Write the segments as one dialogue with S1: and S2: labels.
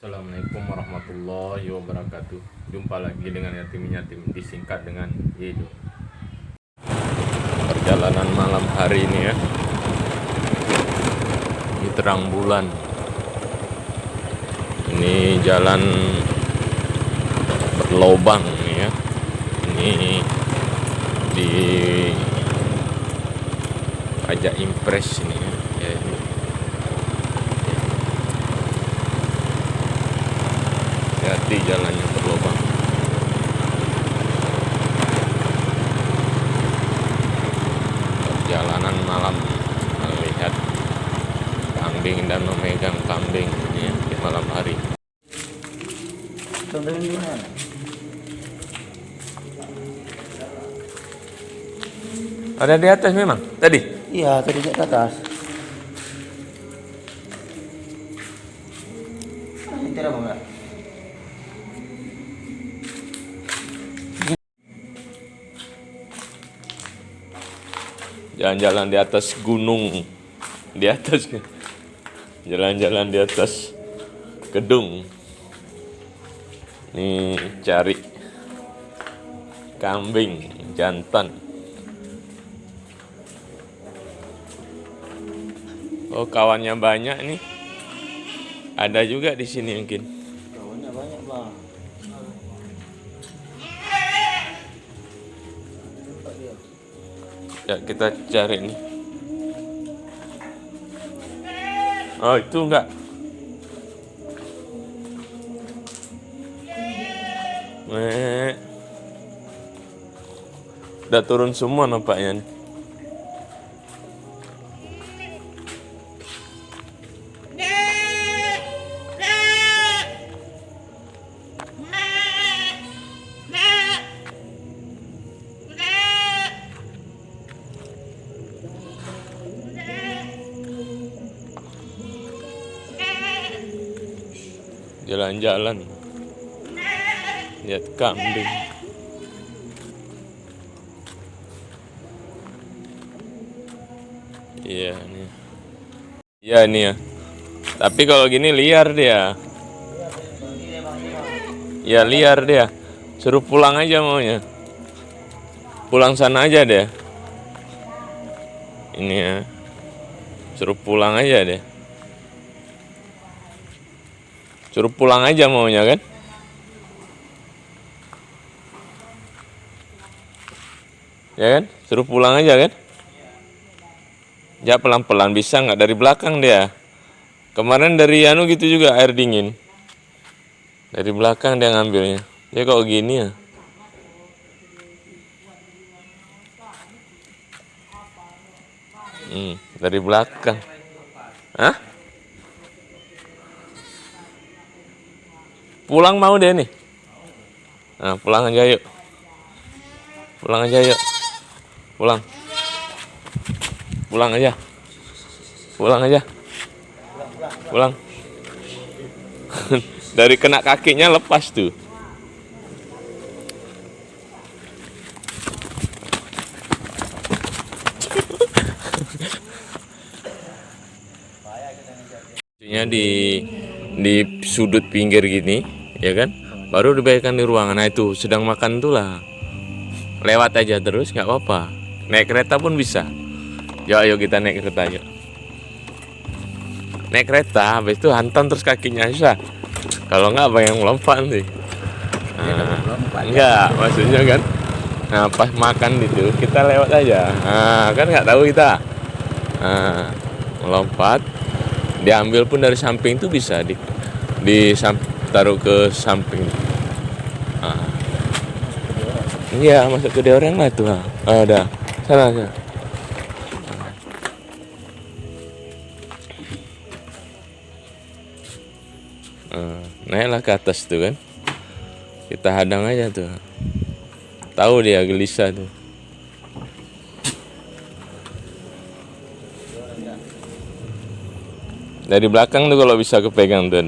S1: Assalamualaikum warahmatullahi wabarakatuh. Jumpa lagi dengan yatim disingkat dengan Yedo. Perjalanan malam hari ini ya, di terang bulan. Ini jalan berlobang nih ya. Ini di Raja Impres ini ya. Hati jalannya berlubang. Perjalanan malam melihat kambing dan memegang kambing ini ya, di malam hari. Ada di atas memang tadi?
S2: Iya, tadi di atas. Tidak apa enggak?
S1: Jalan-jalan di atas gunung, di atas jalan-jalan di atas gedung. Ini cari kambing jantan. Oh, kawannya banyak nih. Ada juga di sini mungkin.
S2: Kawannya banyak, Bang.
S1: Ya, kita cari nih. Oh, itu enggak. Udah turun semua nampaknya nih. Jalan-jalan lihat kambing. Iya nih. Iya nih ya. Tapi kalau gini liar dia. Ya liar dia. Suruh pulang aja maunya. Pulang sana aja deh. Ini ya. Suruh pulang aja deh. Suruh pulang aja maunya kan? Ya kan? Suruh pulang aja kan? Ya pelan-pelan, bisa nggak dari belakang dia? Kemarin dari anu gitu juga, air dingin. Dari belakang dia ngambilnya. Ya kok gini ya? Dari belakang. Hah? Pulang mau deh nih. Nah, pulang aja yuk. Pulang aja yuk. Pulang. Pulang aja. Pulang aja. Pulang. Dari kena kakinya lepas tuh. Di sudut pinggir gini, ya kan? Baru dibayarkan di ruangan. Nah itu sedang makan tuh lah. Lewat aja terus nggak apa-apa. Naik kereta pun bisa. Ya ayo kita naik kereta yuk. Naik kereta, habis itu hantam terus kakinya susah. Kalau nggak apa yang melompat sih. Nah, enggak, maksudnya kan. Nah pas makan itu kita lewat aja. Nah, kan nggak tahu kita. Nah, melompat. Diambil pun dari samping itu bisa taruh ke samping. Iya, masuk ke dia orang lah tuh. Ada. Sana. Naiklah ke atas tuh kan. Kita hadang aja tuh. Tahu dia gelisah tuh. Dari belakang tuh kalau bisa kepegang tuh.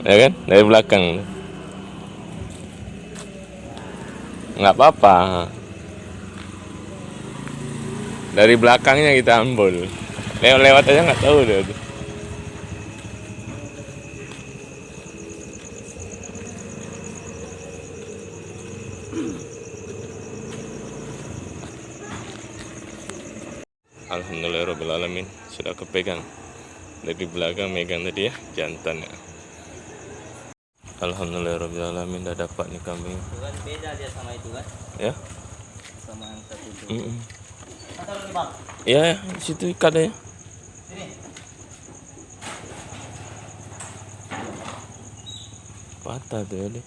S1: Ya kan? Dari belakang. Nggak apa-apa. Dari belakangnya kita ambil. Lewat aja nggak tahu deh. Alhamdulillahirobbilalamin, sudah kepegang dari belakang, megang tadi ya jantan ya. Alhamdulillahirobbilalamin, udah dapat nih kambing
S2: Itu kan beda dia sama itu kan,
S1: ya.
S2: sama yang satu itu. Atau lu nih bang?
S1: Ya, di situ ikat ya.
S2: Sini.
S1: Patah tuh ya deh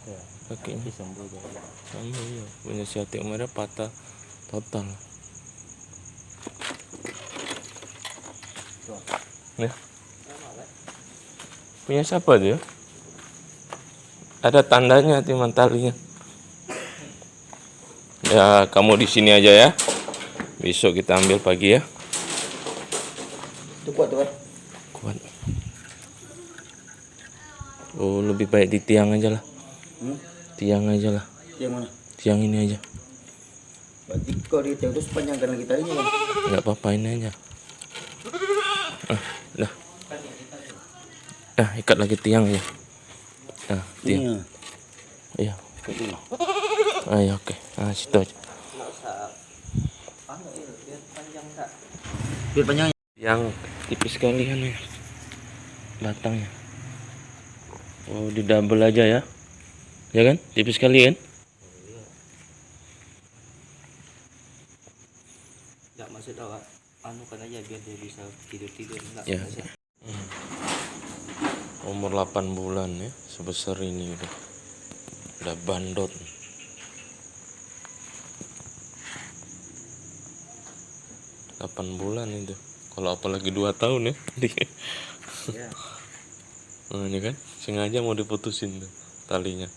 S2: Ya.
S1: kakinya.
S2: Sembuh dia.
S1: Sama ya, punya si Ati Umar patah total.
S2: Tuh.
S1: Ya. Punya siapa tuh ya? Ada tandanya timan talinya. Ya, kamu di sini aja ya. Besok kita ambil pagi ya.
S2: Itu kuat tuh kan?
S1: Kuat. Oh, lebih baik di tiang aja lah. Tiang aja lah.
S2: Yang mana?
S1: Tiang ini aja.
S2: Berarti kalau di tiang itu sepanjangkan lagi talinya bang.
S1: Nggak apa-apa, ini aja. Dah. Nah, ikat lagi tiang ya. Nah, tiang. Iya. Ayo, oke. Nah, situ aja.
S2: Biar panjang.
S1: Yang tipis sekali kan ya. Batangnya. Oh, di double aja ya. Ya kan? Tipis sekali kan?
S2: Enggak maksud awak anukan aja biar dia bisa tidur-tidur enggak.
S1: Ya. Umur 8 bulan ya, sebesar ini udah bandot. Delapan bulan itu. Kalau apalagi 2 tahun ya.
S2: Ya.
S1: Nah, ini kan sengaja mau diputusin tuh talinya.